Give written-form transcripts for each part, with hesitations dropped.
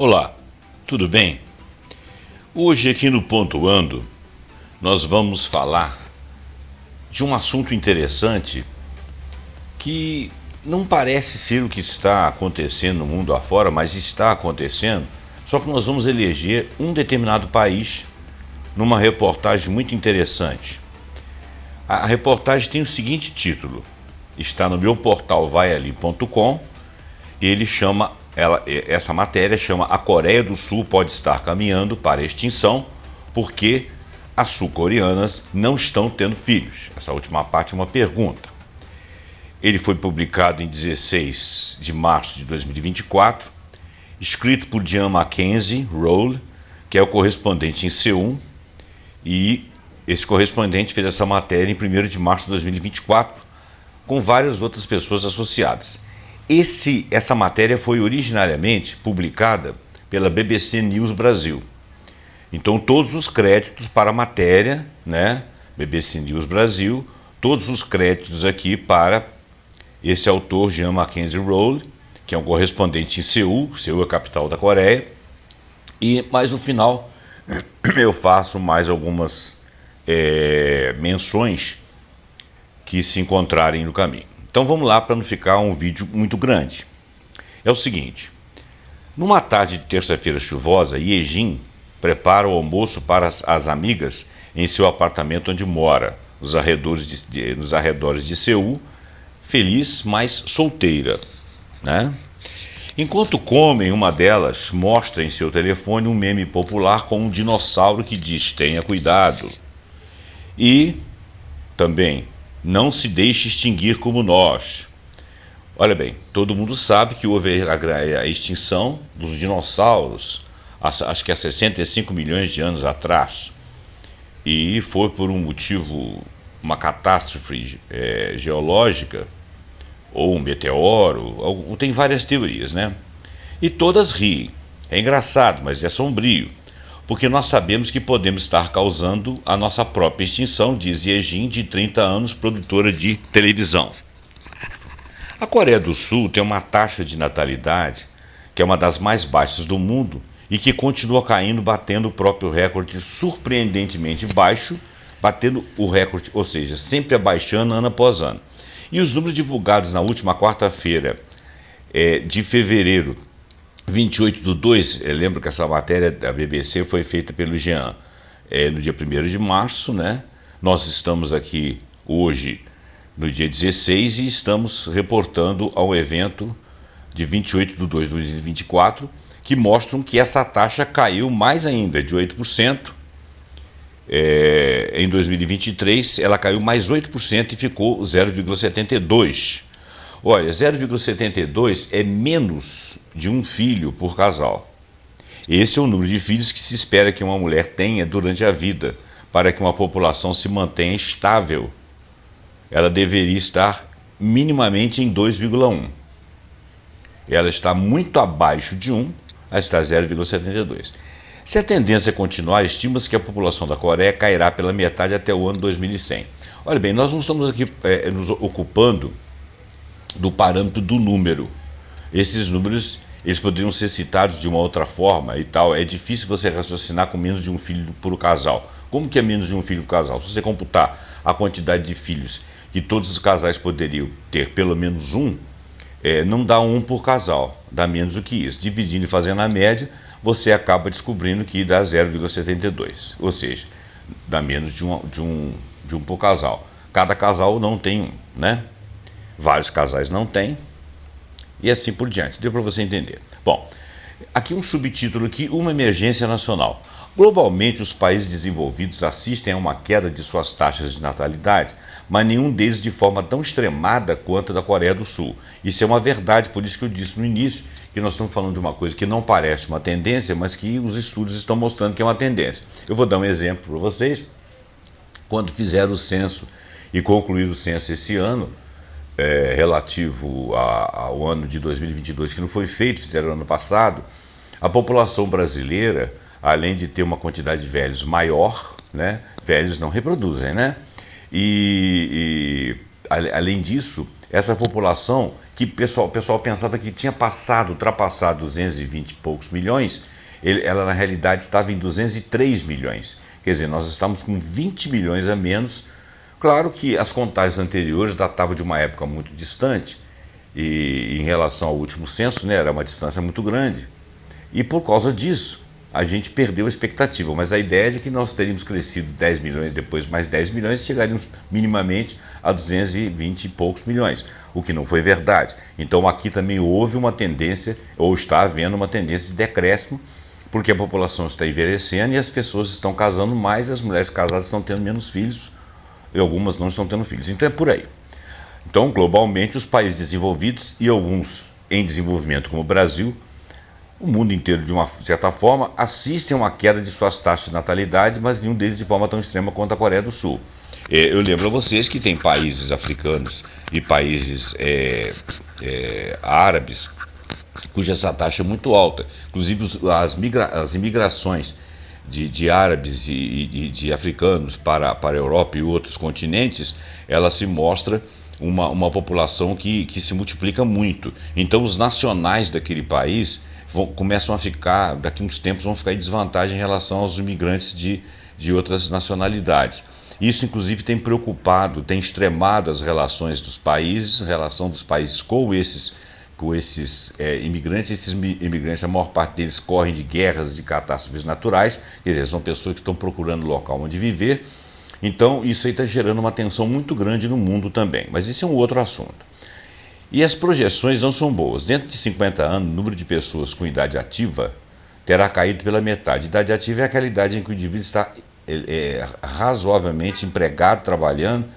Olá, tudo bem? Hoje aqui no Pontuando nós vamos falar de um assunto interessante que não parece ser o que está acontecendo no mundo afora, mas está acontecendo, só que nós vamos eleger um determinado país numa reportagem muito interessante. A reportagem tem o seguinte título, está no meu portal vaiali.com, ele chama... essa matéria chama A Coreia do Sul pode estar caminhando para a extinção porque as sul-coreanas não estão tendo filhos. Essa última parte é uma pergunta. Ele foi publicado em 16 de março de 2024, escrito por Jean Mackenzie Roll, que é o correspondente em Seul, e esse correspondente fez essa matéria em 1º de março de 2024, com várias outras pessoas associadas. Essa matéria foi originariamente publicada pela BBC News Brasil. Então todos os créditos para a matéria, BBC News Brasil, todos os créditos aqui para esse autor, Jean Mackenzie Roll, que é um correspondente em Seul, Seul é a capital da Coreia, mas no final eu faço mais algumas menções que se encontrarem no caminho. Então vamos lá para não ficar um vídeo muito grande. É o seguinte, numa tarde de terça-feira chuvosa, Yejin prepara o almoço para as amigas em seu apartamento onde mora, nos arredores de Seul, feliz, mas solteira, Enquanto comem, uma delas mostra em seu telefone um meme popular com um dinossauro que diz: tenha cuidado. E também, não se deixe extinguir como nós. Olha bem, todo mundo sabe que houve a extinção dos dinossauros, acho que há 65 milhões de anos atrás. E foi por um motivo, uma catástrofe geológica, ou um meteoro, tem várias teorias, E todas riem. É engraçado, mas é sombrio, porque nós sabemos que podemos estar causando a nossa própria extinção, diz Yejin, de 30 anos, produtora de televisão. A Coreia do Sul tem uma taxa de natalidade que é uma das mais baixas do mundo e que continua caindo, batendo o próprio recorde surpreendentemente baixo, batendo o recorde, ou seja, sempre abaixando ano após ano. E os números divulgados na última quarta-feira de fevereiro, 28/2, lembro que essa matéria da BBC foi feita pelo Jean, no dia 1º de março, Nós estamos aqui hoje no dia 16 e estamos reportando ao evento de 28/2 de 2024, que mostram que essa taxa caiu mais ainda, de 8%. Em 2023 ela caiu mais 8% e ficou 0,72. Olha, 0,72 é menos de um filho por casal. Esse é o número de filhos que se espera que uma mulher tenha durante a vida para que uma população se mantenha estável. Ela deveria estar minimamente em 2,1. Ela está muito abaixo de 1, ela está 0,72. Se a tendência continuar, estima-se que a população da Coreia cairá pela metade até o ano 2100. Olha bem, nós não estamos aqui nos ocupando do parâmetro do número. Esses números, eles poderiam ser citados de uma outra forma e tal. É difícil você raciocinar com menos de um filho por casal. Como que é menos de um filho por casal? Se você computar a quantidade de filhos que todos os casais poderiam ter, pelo menos um, não dá um por casal, dá menos do que isso. Dividindo e fazendo a média, você acaba descobrindo que dá 0,72, ou seja, dá menos de um por casal. Cada casal não tem um, Vários casais não têm, e assim por diante. Deu para você entender. Bom, aqui um subtítulo aqui, uma emergência nacional. Globalmente, os países desenvolvidos assistem a uma queda de suas taxas de natalidade, mas nenhum deles de forma tão extremada quanto a da Coreia do Sul. Isso é uma verdade, por isso que eu disse no início que nós estamos falando de uma coisa que não parece uma tendência, mas que os estudos estão mostrando que é uma tendência. Eu vou dar um exemplo para vocês. Quando fizeram o censo e concluíram o censo esse ano, relativo ao ano de 2022, que não foi feito, fizeram ano passado, a população brasileira, além de ter uma quantidade de velhos maior, velhos não reproduzem, E além disso, essa população que o pessoal pensava que tinha ultrapassado 220 e poucos milhões, ela na realidade estava em 203 milhões. Quer dizer, nós estamos com 20 milhões a menos. Claro que as contagens anteriores datavam de uma época muito distante, e em relação ao último censo, né, era uma distância muito grande. E por causa disso, a gente perdeu a expectativa, mas a ideia é de que nós teríamos crescido 10 milhões, depois mais 10 milhões, e chegaríamos minimamente a 220 e poucos milhões, o que não foi verdade. Então aqui também houve uma tendência, ou está havendo uma tendência de decréscimo, porque a população está envelhecendo e as pessoas estão casando mais, e as mulheres casadas estão tendo menos filhos, e algumas não estão tendo filhos. Então é por aí. Então, globalmente, os países desenvolvidos e alguns em desenvolvimento, como o Brasil, o mundo inteiro, de uma certa forma, assistem a uma queda de suas taxas de natalidade, mas nenhum deles de forma tão extrema quanto a Coreia do Sul. Eu lembro a vocês que tem países africanos e países árabes cuja essa taxa é muito alta. Inclusive, as imigrações de árabes e de africanos para a Europa e outros continentes, ela se mostra uma população que se multiplica muito. Então, os nacionais daquele país começam a ficar, daqui a uns tempos, vão ficar em desvantagem em relação aos imigrantes de outras nacionalidades. Isso, inclusive, tem preocupado, tem extremado as relações dos países, a relação dos países com esses imigrantes. Esses imigrantes, a maior parte deles correm de guerras, de catástrofes naturais, quer dizer, são pessoas que estão procurando local onde viver. Então, isso aí está gerando uma tensão muito grande no mundo também, mas isso é um outro assunto. E as projeções não são boas. Dentro de 50 anos, o número de pessoas com idade ativa terá caído pela metade. Idade ativa é aquela idade em que o indivíduo está razoavelmente empregado, trabalhando,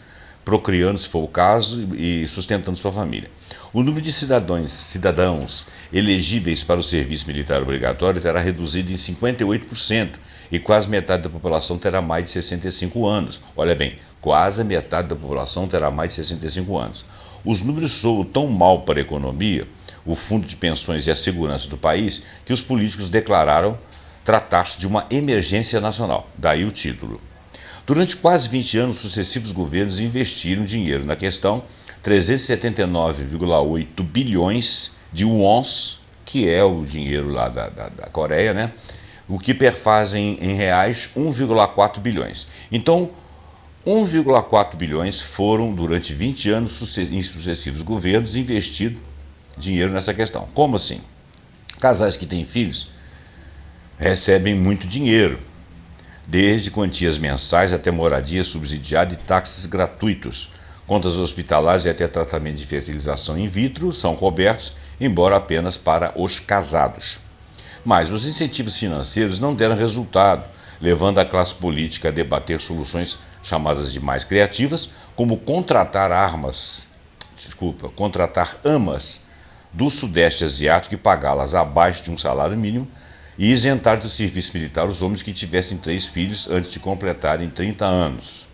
procriando, se for o caso, e sustentando sua família. O número de cidadãos elegíveis para o serviço militar obrigatório terá reduzido em 58%, e quase metade da população terá mais de 65 anos. Olha bem, quase a metade da população terá mais de 65 anos. Os números soam tão mal para a economia, o fundo de pensões e a segurança do país, que os políticos declararam tratar-se de uma emergência nacional. Daí o título. Durante quase 20 anos, sucessivos governos investiram dinheiro na questão, 379,8 bilhões de wons, que é o dinheiro lá da Coreia, né? O que perfazem em reais 1,4 bilhões. Então, 1,4 bilhões foram, durante 20 anos, em sucessivos governos, investido dinheiro nessa questão. Como assim? Casais que têm filhos recebem muito dinheiro, desde quantias mensais até moradia subsidiada e táxis gratuitos. Contas hospitalares e até tratamento de fertilização in vitro são cobertos, embora apenas para os casados. Mas os incentivos financeiros não deram resultado, levando a classe política a debater soluções chamadas de mais criativas, como contratar amas do Sudeste Asiático e pagá-las abaixo de um salário mínimo, e isentar do serviço militar os homens que tivessem 3 filhos antes de completarem 30 anos.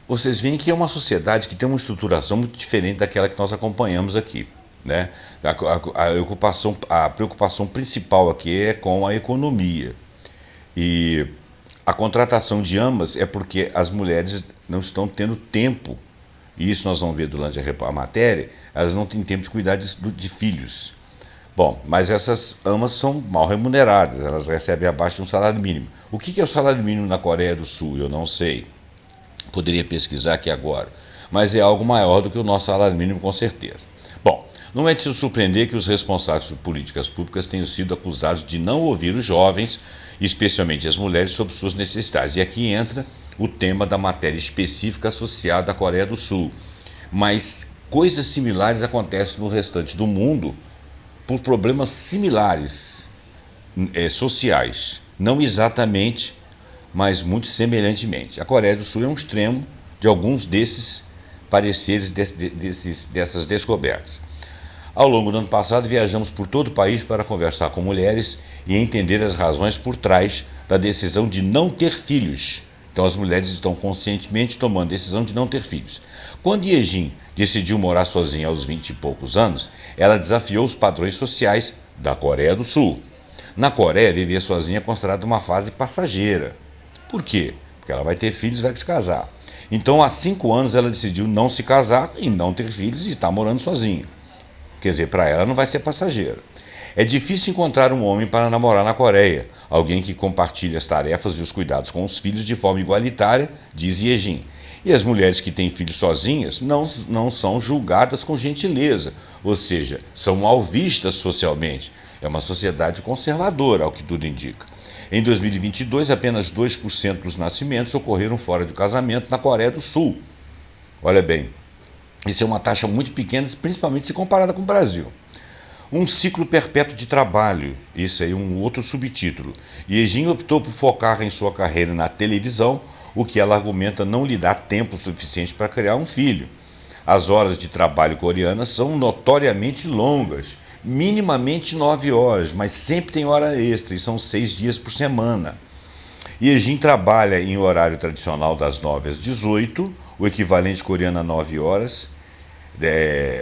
Vocês veem que é uma sociedade que tem uma estruturação muito diferente daquela que nós acompanhamos aqui, né? A preocupação principal aqui é com a economia. E a contratação de amas é porque as mulheres não estão tendo tempo, e isso nós vamos ver durante a matéria, elas não têm tempo de cuidar de filhos. Bom, mas essas amas são mal remuneradas, elas recebem abaixo de um salário mínimo. O que é o salário mínimo na Coreia do Sul? Eu não sei. Poderia pesquisar aqui agora. Mas é algo maior do que o nosso salário mínimo, com certeza. Bom, não é de se surpreender que os responsáveis por políticas públicas tenham sido acusados de não ouvir os jovens, especialmente as mulheres, sobre suas necessidades. E aqui entra o tema da matéria específica associada à Coreia do Sul. Mas coisas similares acontecem no restante do mundo, por problemas similares sociais, não exatamente, mas muito semelhantemente. A Coreia do Sul é um extremo de alguns desses pareceres, dessas descobertas. Ao longo do ano passado, viajamos por todo o país para conversar com mulheres e entender as razões por trás da decisão de não ter filhos. Então, as mulheres estão conscientemente tomando a decisão de não ter filhos. Quando Yejin decidiu morar sozinha aos 20 e poucos anos, ela desafiou os padrões sociais da Coreia do Sul. Na Coreia, viver sozinha é considerado uma fase passageira. Por quê? Porque ela vai ter filhos e vai se casar. Então, há 5 anos, ela decidiu não se casar e não ter filhos e está morando sozinha. Quer dizer, para ela não vai ser passageira. É difícil encontrar um homem para namorar na Coreia, alguém que compartilhe as tarefas e os cuidados com os filhos de forma igualitária, diz Yejin. E as mulheres que têm filhos sozinhas não são julgadas com gentileza, ou seja, são mal vistas socialmente. É uma sociedade conservadora, ao que tudo indica. Em 2022, apenas 2% dos nascimentos ocorreram fora de casamento na Coreia do Sul. Olha bem, isso é uma taxa muito pequena, principalmente se comparada com o Brasil. Um ciclo perpétuo de trabalho, isso aí é um outro subtítulo. Yejin optou por focar em sua carreira na televisão, o que ela argumenta não lhe dá tempo suficiente para criar um filho. As horas de trabalho coreanas são notoriamente longas, minimamente 9 horas, mas sempre tem hora extra e são 6 dias por semana. Yejin trabalha em horário tradicional das 9 às 18, o equivalente coreano a 9 horas,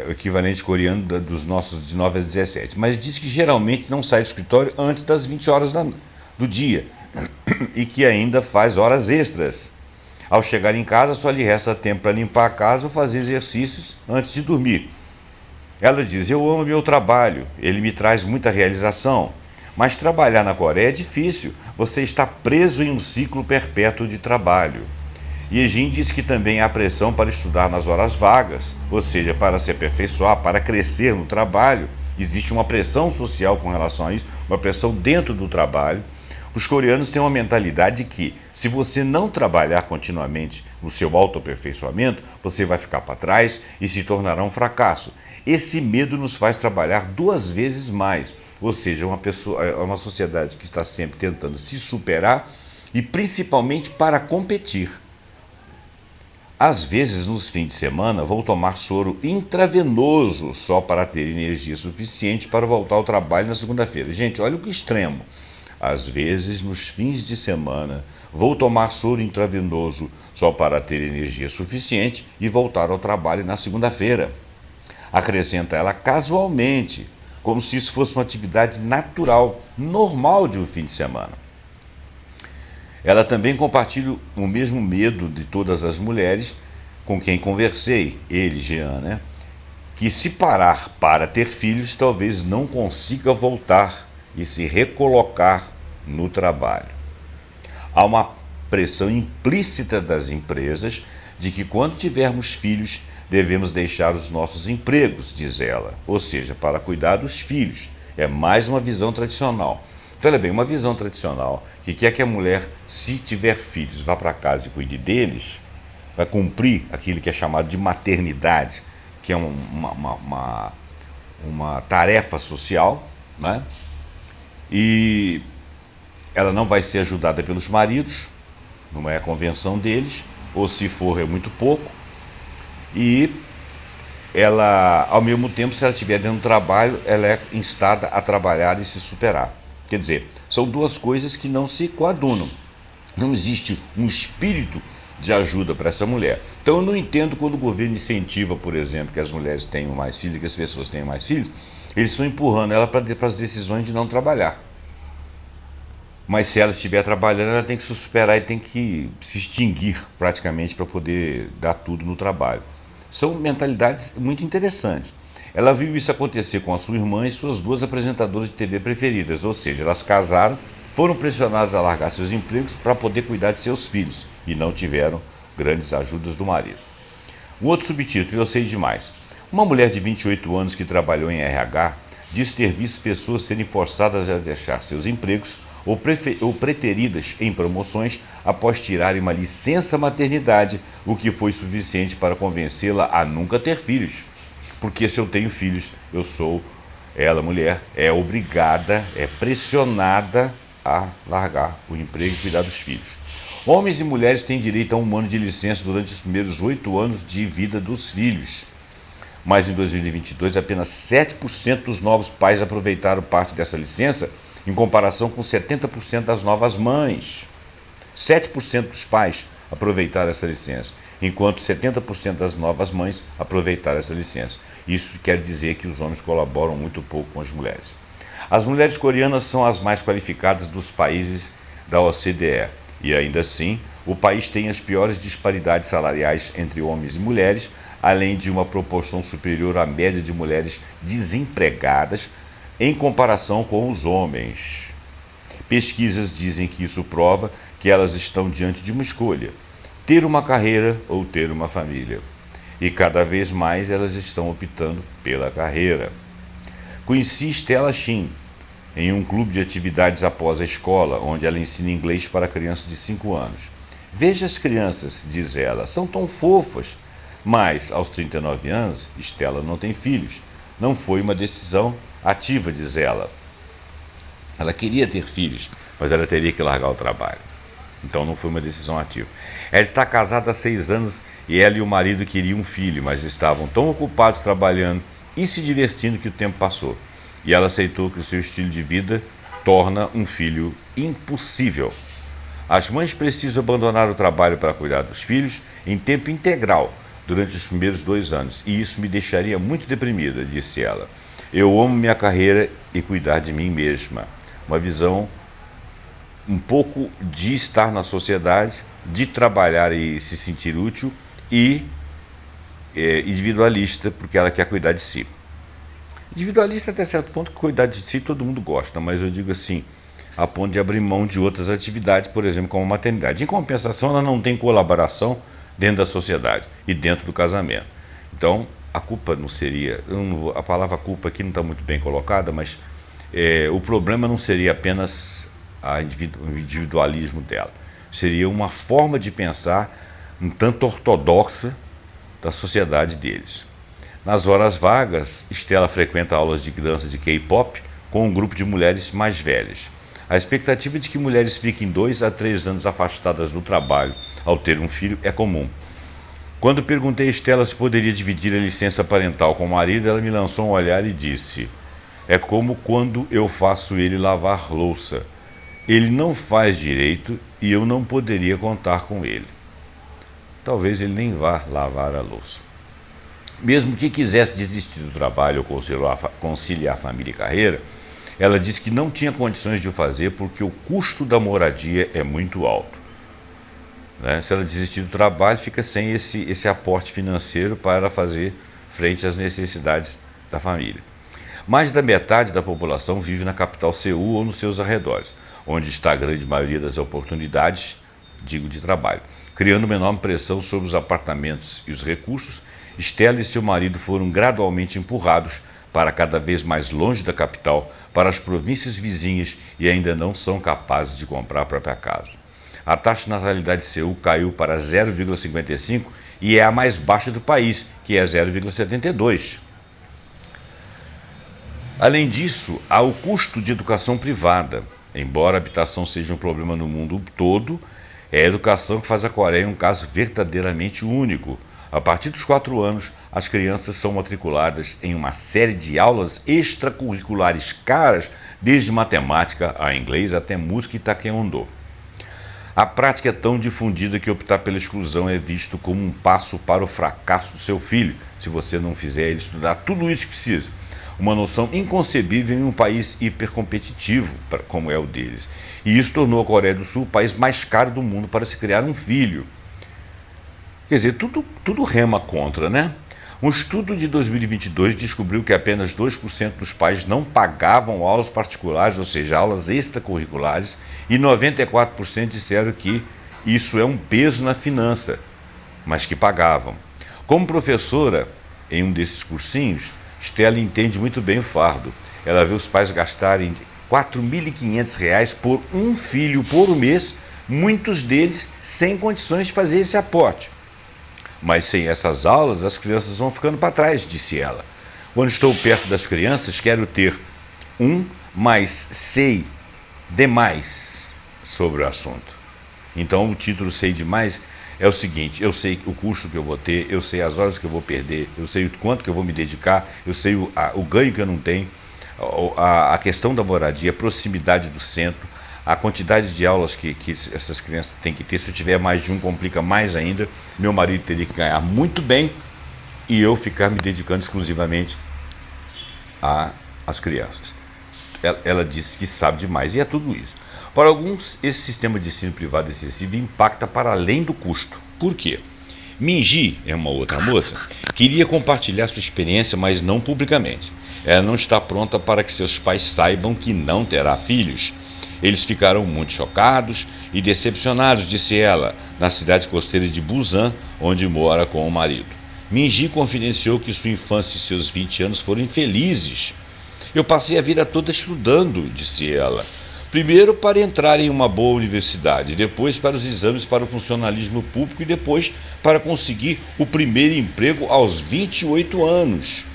o equivalente coreano dos nossos de 9 às 17, mas diz que geralmente não sai do escritório antes das 20 horas do dia e que ainda faz horas extras. Ao chegar em casa, só lhe resta tempo para limpar a casa ou fazer exercícios antes de dormir. Ela diz: eu amo meu trabalho, ele me traz muita realização, mas trabalhar na Coreia é difícil, você está preso em um ciclo perpétuo de trabalho. Yejin diz que também há pressão para estudar nas horas vagas, ou seja, para se aperfeiçoar, para crescer no trabalho. Existe uma pressão social com relação a isso, uma pressão dentro do trabalho. Os coreanos têm uma mentalidade que, se você não trabalhar continuamente no seu autoaperfeiçoamento, você vai ficar para trás e se tornará um fracasso. Esse medo nos faz trabalhar 2 vezes mais, ou seja, uma sociedade que está sempre tentando se superar e principalmente para competir. Às vezes, nos fins de semana, vou tomar soro intravenoso só para ter energia suficiente para voltar ao trabalho na segunda-feira. Gente, olha o que extremo. Às vezes, nos fins de semana, vou tomar soro intravenoso só para ter energia suficiente e voltar ao trabalho na segunda-feira. Acrescenta ela casualmente, como se isso fosse uma atividade natural, normal de um fim de semana. Ela também compartilha o mesmo medo de todas as mulheres com quem conversei, ele, Jean, né? Que se parar para ter filhos, talvez não consiga voltar e se recolocar no trabalho. Há uma pressão implícita das empresas de que quando tivermos filhos, devemos deixar os nossos empregos, diz ela, ou seja, para cuidar dos filhos. É mais uma visão tradicional. Então, olha bem, uma visão tradicional que quer que a mulher, se tiver filhos, vá para casa e cuide deles, vai cumprir aquilo que é chamado de maternidade, que é uma tarefa social, né? E ela não vai ser ajudada pelos maridos, não é a convenção deles, ou se for é muito pouco, e ela, ao mesmo tempo, se ela estiver dentro do trabalho, ela é instada a trabalhar e se superar. Quer dizer, são duas coisas que não se coadunam. Não existe um espírito de ajuda para essa mulher. Então eu não entendo quando o governo incentiva, por exemplo, que as mulheres tenham mais filhos, que as pessoas tenham mais filhos, eles estão empurrando ela para as decisões de não trabalhar. Mas se ela estiver trabalhando, ela tem que se superar e tem que se extinguir praticamente para poder dar tudo no trabalho. São mentalidades muito interessantes. Ela viu isso acontecer com a sua irmã e suas 2 apresentadoras de TV preferidas, ou seja, elas casaram, foram pressionadas a largar seus empregos para poder cuidar de seus filhos e não tiveram grandes ajudas do marido. Um outro subtítulo, eu sei demais. Uma mulher de 28 anos que trabalhou em RH diz ter visto pessoas serem forçadas a deixar seus empregos ou preteridas em promoções após tirarem uma licença maternidade, o que foi suficiente para convencê-la a nunca ter filhos. Porque se eu tenho filhos, ela, mulher, é obrigada, é pressionada a largar o emprego e cuidar dos filhos. Homens e mulheres têm direito a 1 ano de licença durante os primeiros 8 anos de vida dos filhos. Mas em 2022, apenas 7% dos novos pais aproveitaram parte dessa licença, em comparação com 70% das novas mães. 7% dos pais aproveitaram essa licença, enquanto 70% das novas mães aproveitaram essa licença. Isso quer dizer que os homens colaboram muito pouco com as mulheres. As mulheres coreanas são as mais qualificadas dos países da OCDE e ainda assim O país tem as piores disparidades salariais entre homens e mulheres, além de uma proporção superior à média de mulheres desempregadas em comparação com os homens. Pesquisas dizem que isso prova que elas estão diante de uma escolha: ter uma carreira ou ter uma família. E cada vez mais elas estão optando pela carreira. Conheci Stella Shin em um clube de atividades após a escola, onde ela ensina inglês para crianças de 5 anos. Veja as crianças, diz ela, são tão fofas. Mas, aos 39 anos, Stella não tem filhos. Não foi uma decisão ativa, diz ela. Ela queria ter filhos, mas ela teria que largar o trabalho. Então não foi uma decisão ativa. Ela está casada há 6 anos e ela e o marido queriam um filho, mas estavam tão ocupados trabalhando e se divertindo que o tempo passou. E ela aceitou que o seu estilo de vida torna um filho impossível. As mães precisam abandonar o trabalho para cuidar dos filhos em tempo integral durante os primeiros 2 anos, e isso me deixaria muito deprimida, disse ela. Eu amo minha carreira e cuidar de mim mesma. Uma visão um pouco de estar na sociedade, de trabalhar e se sentir útil, e individualista, porque ela quer cuidar de si. Individualista até certo ponto, que cuidar de si todo mundo gosta, mas eu digo assim, a ponto de abrir mão de outras atividades, por exemplo, como a maternidade. Em compensação, ela não tem colaboração dentro da sociedade e dentro do casamento. Então, a culpa não seria, a palavra culpa aqui não está muito bem colocada, mas o problema não seria apenas o individualismo dela. Seria uma forma de pensar um tanto ortodoxa da sociedade deles. Nas horas vagas, Stella frequenta aulas de dança de K-pop com um grupo de mulheres mais velhas. A expectativa de que mulheres fiquem 2 a 3 anos afastadas do trabalho ao ter um filho é comum. Quando perguntei a Stella se poderia dividir a licença parental com o marido, ela me lançou um olhar e disse: é como quando eu faço ele lavar louça. Ele não faz direito e eu não poderia contar com ele. Talvez ele nem vá lavar a louça. Mesmo que quisesse desistir do trabalho ou conciliar família e carreira, ela disse que não tinha condições de o fazer porque o custo da moradia é muito alto. Se ela desistir do trabalho, fica sem esse aporte financeiro para fazer frente às necessidades da família. Mais da metade da população vive na capital Seul ou nos seus arredores, onde está a grande maioria das oportunidades, de trabalho. Criando uma enorme pressão sobre os apartamentos e os recursos, Stella e seu marido foram gradualmente empurrados para cada vez mais longe da capital, para as províncias vizinhas, e ainda não são capazes de comprar a própria casa. A taxa de natalidade de Seul caiu para 0,55 e é a mais baixa do país, que é 0,72. Além disso, há o custo de educação privada. Embora a habitação seja um problema no mundo todo, é a educação que faz a Coreia um caso verdadeiramente único. A partir dos 4 anos, as crianças são matriculadas em uma série de aulas extracurriculares caras, desde matemática a inglês até música e taekwondo. A prática é tão difundida que optar pela exclusão é visto como um passo para o fracasso do seu filho, se você não fizer ele estudar tudo isso que precisa. Uma noção inconcebível em um país hipercompetitivo, como é o deles. E isso tornou a Coreia do Sul o país mais caro do mundo para se criar um filho. Quer dizer, tudo rema contra, né? Um estudo de 2022 descobriu que apenas 2% dos pais não pagavam aulas particulares, ou seja, aulas extracurriculares, e 94% disseram que isso é um peso na finança, mas que pagavam. Como professora em um desses cursinhos, Stella entende muito bem o fardo. Ela vê os pais gastarem R$ 4.500 por um filho por mês, muitos deles sem condições de fazer esse aporte. Mas sem essas aulas, as crianças vão ficando para trás, disse ela. Quando estou perto das crianças, quero ter mas sei demais sobre o assunto. Então, o título Sei Demais é o seguinte: eu sei o custo que eu vou ter, eu sei as horas que eu vou perder, eu sei o quanto que eu vou me dedicar, eu sei o ganho que eu não tenho, a questão da moradia, a proximidade do centro, a quantidade de aulas que essas crianças têm que ter. Se eu tiver mais de um, complica mais ainda. Meu marido teria que ganhar muito bem e eu ficar me dedicando exclusivamente às crianças. Ela disse que sabe demais, e é tudo isso. Para alguns, esse sistema de ensino privado excessivo impacta para além do custo. Por quê? Minji, é uma outra moça, queria compartilhar sua experiência, mas não publicamente. Ela não está pronta para que seus pais saibam que não terá filhos. Eles ficaram muito chocados e decepcionados, disse ela, na cidade costeira de Busan, onde mora com o marido. Minji confidenciou que sua infância e seus 20 anos foram infelizes. Eu passei a vida toda estudando, disse ela. Primeiro para entrar em uma boa universidade, depois para os exames para o funcionalismo público e depois para conseguir o primeiro emprego aos 28 anos.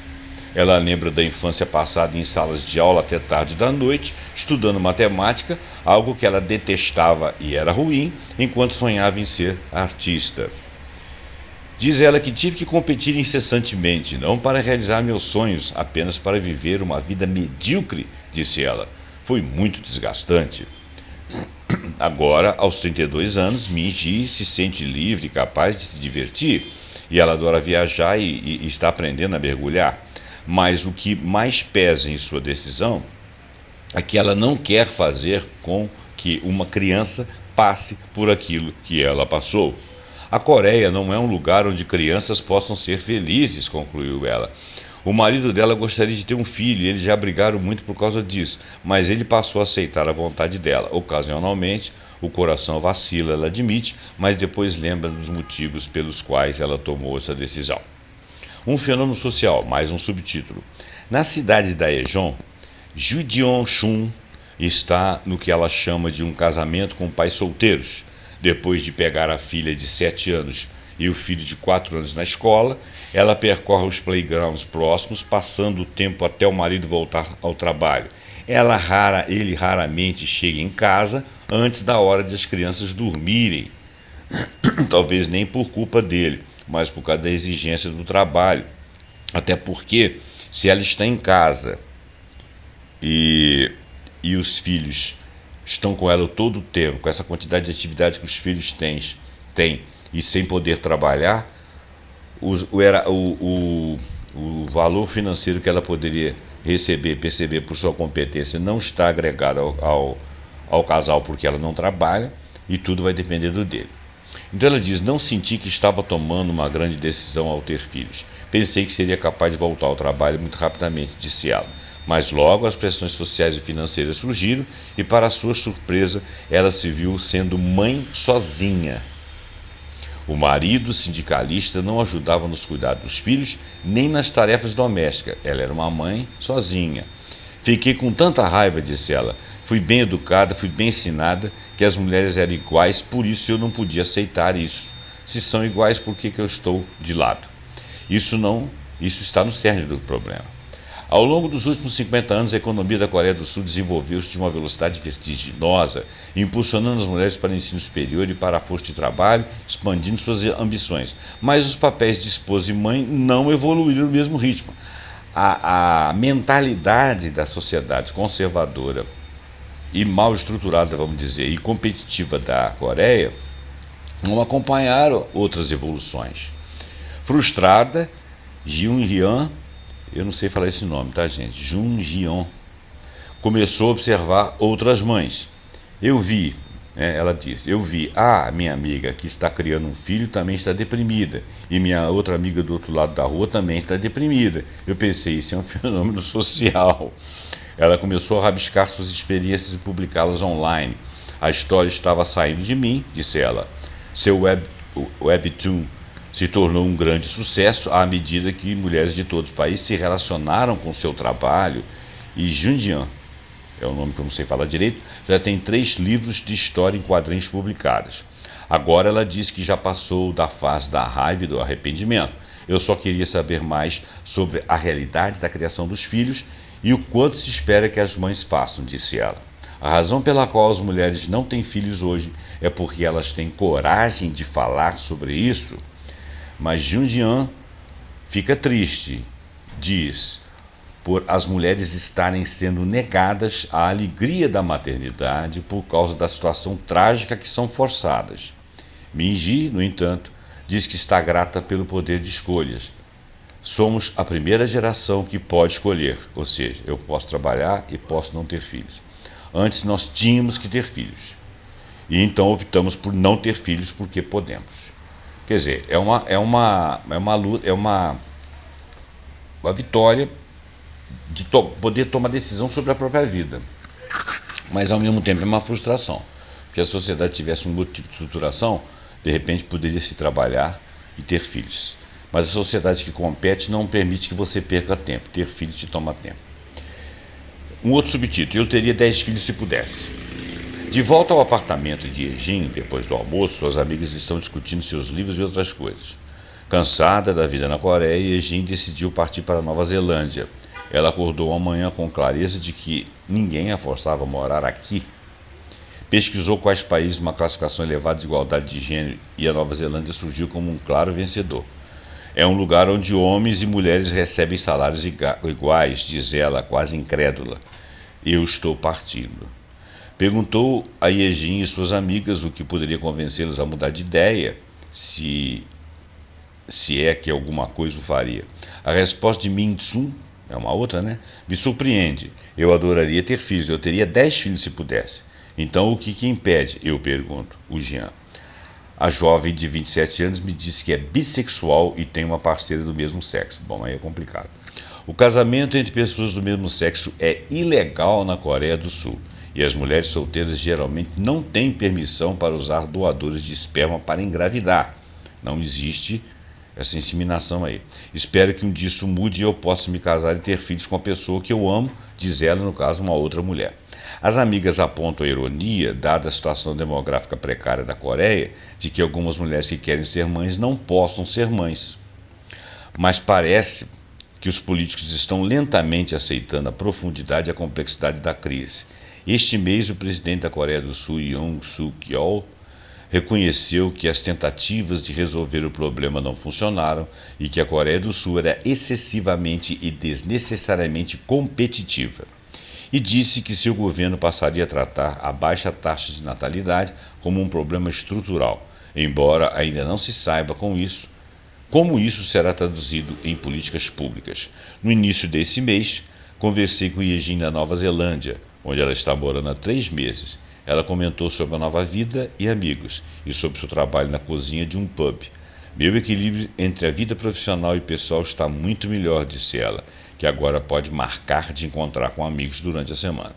Ela lembra da infância passada em salas de aula até tarde da noite, estudando matemática, algo que ela detestava e era ruim, enquanto sonhava em ser artista. Diz ela que tive que competir incessantemente, não para realizar meus sonhos, apenas para viver uma vida medíocre, disse ela. Foi muito desgastante. Agora, aos 32 anos, Minji se sente livre e capaz de se divertir, e ela adora viajar e está aprendendo a mergulhar. Mas o que mais pesa em sua decisão é que ela não quer fazer com que uma criança passe por aquilo que ela passou. A Coreia não é um lugar onde crianças possam ser felizes, concluiu ela. O marido dela gostaria de ter um filho e eles já brigaram muito por causa disso, mas ele passou a aceitar a vontade dela. Ocasionalmente, o coração vacila, ela admite, mas depois lembra dos motivos pelos quais ela tomou essa decisão. Um fenômeno social, mais um subtítulo. Na cidade da Daejeon, Ju Dion-chun está no que ela chama de um casamento com pais solteiros. Depois de pegar a filha de 7 anos e o filho de 4 anos na escola, ela percorre os playgrounds próximos, passando o tempo até o marido voltar ao trabalho. Ele raramente chega em casa antes da hora de as crianças dormirem. Talvez nem por culpa dele, mas por causa da exigência do trabalho. Até porque, se ela está em casa e os filhos estão com ela todo o tempo, com essa quantidade de atividade que os filhos têm e sem poder trabalhar, o valor financeiro que ela poderia perceber por sua competência não está agregado ao casal porque ela não trabalha e tudo vai depender do dele. Então ela diz, não senti que estava tomando uma grande decisão ao ter filhos. Pensei que seria capaz de voltar ao trabalho muito rapidamente, disse ela. Mas logo as pressões sociais e financeiras surgiram e, para sua surpresa, ela se viu sendo mãe sozinha. O marido, sindicalista, não ajudava nos cuidados dos filhos nem nas tarefas domésticas. Ela era uma mãe sozinha. Fiquei com tanta raiva, disse ela. Fui bem educada, fui bem ensinada que as mulheres eram iguais, por isso eu não podia aceitar isso. Se são iguais, por que eu estou de lado? Isso está no cerne do problema. Ao longo dos últimos 50 anos, a economia da Coreia do Sul desenvolveu-se de uma velocidade vertiginosa, impulsionando as mulheres para o ensino superior e para a força de trabalho, expandindo suas ambições. Mas os papéis de esposa e mãe não evoluíram no mesmo ritmo. A mentalidade da sociedade conservadora e mal estruturada, vamos dizer, e competitiva da Coreia não acompanharam outras evoluções. Frustrada, Jun-hyun, eu não sei falar esse nome, tá, gente? Jun-hyun começou a observar outras mães. Ela disse, minha amiga que está criando um filho também está deprimida. E minha outra amiga do outro lado da rua também está deprimida. Eu pensei, isso é um fenômeno social. Ela começou a rabiscar suas experiências e publicá-las online. A história estava saindo de mim, disse ela. Seu webtoon se tornou um grande sucesso à medida que mulheres de todo o país se relacionaram com seu trabalho. E Jundian, é o nome que eu não sei falar direito, já tem 3 livros de história em quadrinhos publicados. Agora ela diz que já passou da fase da raiva e do arrependimento. Eu só queria saber mais sobre a realidade da criação dos filhos e o quanto se espera que as mães façam, disse ela. A razão pela qual as mulheres não têm filhos hoje é porque elas têm coragem de falar sobre isso. Mas Jundian fica triste, diz, por as mulheres estarem sendo negadas a alegria da maternidade por causa da situação trágica que são forçadas. Minji, no entanto, diz que está grata pelo poder de escolhas. Somos a primeira geração que pode escolher, ou seja, eu posso trabalhar e posso não ter filhos. Antes nós tínhamos que ter filhos. E então optamos por não ter filhos porque podemos. Quer dizer, uma vitória de poder tomar decisão sobre a própria vida. Mas ao mesmo tempo é uma frustração. Porque se a sociedade tivesse um outro tipo de estruturação, de repente poderia se trabalhar e ter filhos. Mas a sociedade que compete não permite que você perca tempo. Ter filhos te toma tempo. Um outro subtítulo: eu teria 10 filhos se pudesse. De volta ao apartamento de Yejin, depois do almoço, suas amigas estão discutindo seus livros e outras coisas. Cansada da vida na Coreia, Yejin decidiu partir para a Nova Zelândia. Ela acordou amanhã com clareza de que ninguém a forçava a morar aqui. Pesquisou quais países uma classificação elevada de igualdade de gênero e a Nova Zelândia surgiu como um claro vencedor. É um lugar onde homens e mulheres recebem salários iguais, diz ela, quase incrédula. Eu estou partindo. Perguntou a Yejin e suas amigas o que poderia convencê-las a mudar de ideia, se é que alguma coisa o faria. A resposta de Min Tsun, é uma outra, né? Me surpreende. Eu adoraria ter filhos, eu teria 10 filhos se pudesse. Então o que impede? Eu pergunto, o Jean. A jovem de 27 anos me disse que é bissexual e tem uma parceira do mesmo sexo. Bom, aí é complicado. O casamento entre pessoas do mesmo sexo é ilegal na Coreia do Sul. E as mulheres solteiras geralmente não têm permissão para usar doadores de esperma para engravidar. Não existe essa inseminação aí. Espero que um dia isso mude e eu possa me casar e ter filhos com a pessoa que eu amo, diz ela, no caso, uma outra mulher. As amigas apontam a ironia, dada a situação demográfica precária da Coreia, de que algumas mulheres que querem ser mães não possam ser mães. Mas parece que os políticos estão lentamente aceitando a profundidade e a complexidade da crise. Este mês, o presidente da Coreia do Sul, Yoon Suk-yeol, reconheceu que as tentativas de resolver o problema não funcionaram e que a Coreia do Sul era excessivamente e desnecessariamente competitiva. E disse que seu governo passaria a tratar a baixa taxa de natalidade como um problema estrutural, embora ainda não se saiba como isso será traduzido em políticas públicas. No início desse mês, conversei com Yejin na Nova Zelândia, onde ela está morando há 3 meses. Ela comentou sobre a nova vida e amigos, e sobre seu trabalho na cozinha de um pub. Meu equilíbrio entre a vida profissional e pessoal está muito melhor, disse ela, que agora pode marcar de encontrar com amigos durante a semana.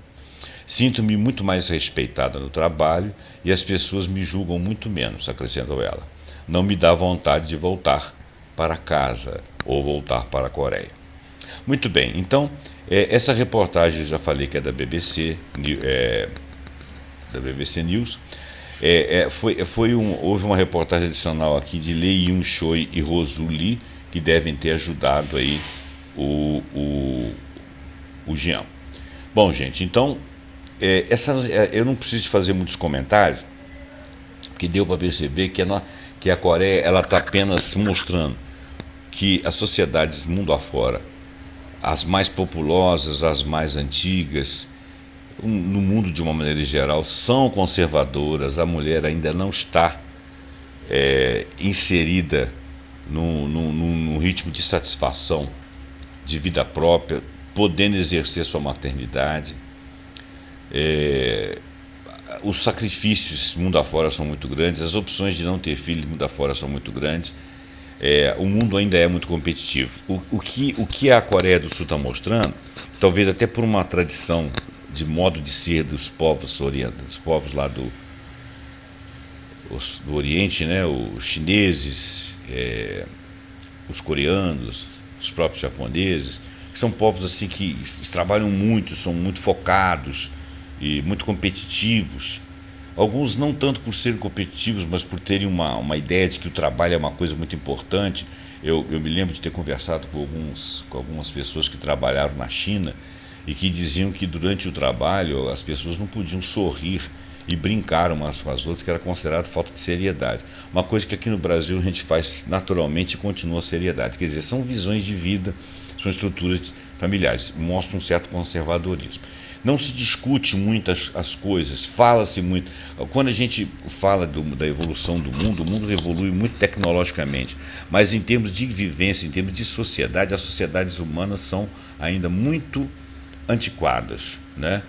Sinto-me muito mais respeitada no trabalho e as pessoas me julgam muito menos, acrescentou ela. Não me dá vontade de voltar para casa ou voltar para a Coreia. Muito bem, então, essa reportagem eu já falei que é da BBC, News. Houve uma reportagem adicional aqui de Lee Yun-choi e Rosu Lee, que devem ter ajudado aí o Jean. Bom, gente, então, eu não preciso fazer muitos comentários, porque deu para perceber que a Coreia está apenas mostrando que as sociedades mundo afora, as mais populosas, as mais antigas, no mundo de uma maneira geral, são conservadoras. A mulher ainda não está inserida num ritmo de satisfação de vida própria, podendo exercer sua maternidade. Os sacrifícios mundo afora são muito grandes, as opções de não ter filho mundo afora são muito grandes. O mundo ainda é muito competitivo. O que a Coreia do Sul está mostrando, talvez até por uma tradição de modo de ser dos povos lá do Oriente, né? Os chineses, os coreanos, os próprios japoneses, que são povos assim que trabalham muito, são muito focados e muito competitivos. Alguns não tanto por serem competitivos, mas por terem uma ideia de que o trabalho é uma coisa muito importante. Eu me lembro de ter conversado com algumas pessoas que trabalharam na China e que diziam que durante o trabalho as pessoas não podiam sorrir e brincar umas com as outras, que era considerado falta de seriedade. Uma coisa que aqui no Brasil a gente faz naturalmente e continua a seriedade. Quer dizer, são visões de vida, são estruturas familiares, mostram um certo conservadorismo. Não se discute muito as coisas, fala-se muito. Quando a gente fala da evolução do mundo, o mundo evolui muito tecnologicamente, mas em termos de vivência, em termos de sociedade, as sociedades humanas são ainda muito antiquadas, né?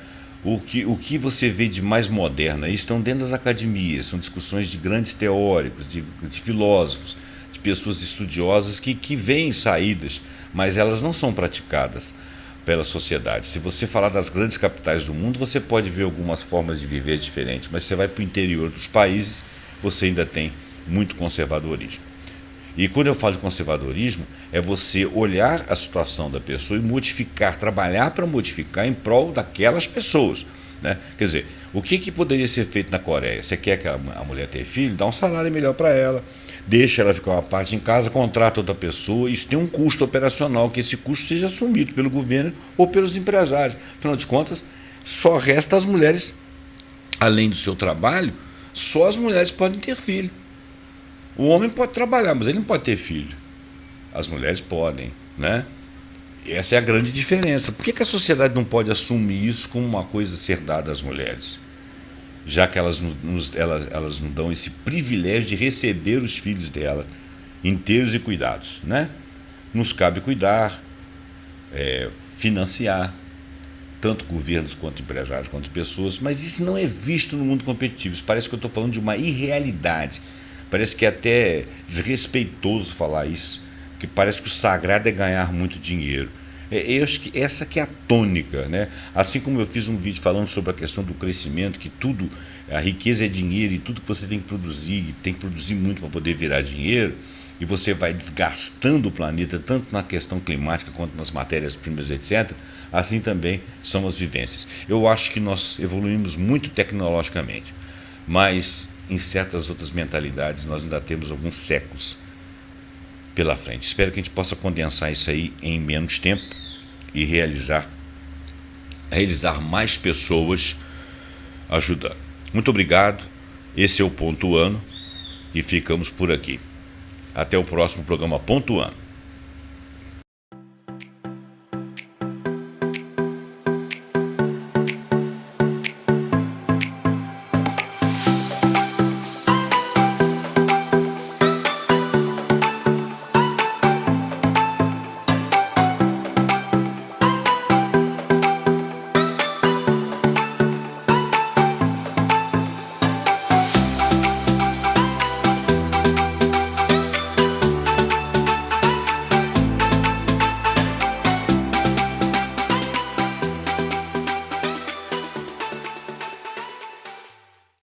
O que você vê de mais moderno aí estão dentro das academias, são discussões de grandes teóricos, de filósofos, de pessoas estudiosas que veem saídas, mas elas não são praticadas pela sociedade. Se você falar das grandes capitais do mundo, você pode ver algumas formas de viver diferentes, mas você vai para o interior dos países, você ainda tem muito conservadorismo. E quando eu falo de conservadorismo, é você olhar a situação da pessoa e modificar, trabalhar para modificar em prol daquelas pessoas, né? Quer dizer, o que poderia ser feito na Coreia? Você quer que a mulher tenha filho? Dá um salário melhor para ela, deixa ela ficar uma parte em casa, contrata outra pessoa. Isso tem um custo operacional, que esse custo seja assumido pelo governo ou pelos empresários. Afinal de contas, só resta as mulheres, além do seu trabalho, só as mulheres podem ter filho. O homem pode trabalhar, mas ele não pode ter filho. As mulheres podem, né? Essa é a grande diferença. Por que a sociedade não pode assumir isso como uma coisa a ser dada às mulheres? Já que elas não dão esse privilégio de receber os filhos dela inteiros e cuidados, né? Nos cabe cuidar, financiar, tanto governos quanto empresários, quanto pessoas, mas isso não é visto no mundo competitivo. Isso parece que eu estou falando de uma irrealidade. Parece que é até desrespeitoso falar isso, porque parece que o sagrado é ganhar muito dinheiro. Eu acho que essa que é a tônica, né? Assim como eu fiz um vídeo falando sobre a questão do crescimento, que tudo, a riqueza é dinheiro e tudo que você tem que produzir muito para poder virar dinheiro, e você vai desgastando o planeta, tanto na questão climática quanto nas matérias-primas, etc., assim também são as vivências. Eu acho que nós evoluímos muito tecnologicamente, mas em certas outras mentalidades nós ainda temos alguns séculos pela frente. Espero que a gente possa condensar isso aí em menos tempo e realizar mais pessoas ajudando. Muito obrigado, esse é o Pontuando e ficamos por aqui. Até o próximo programa Pontuando.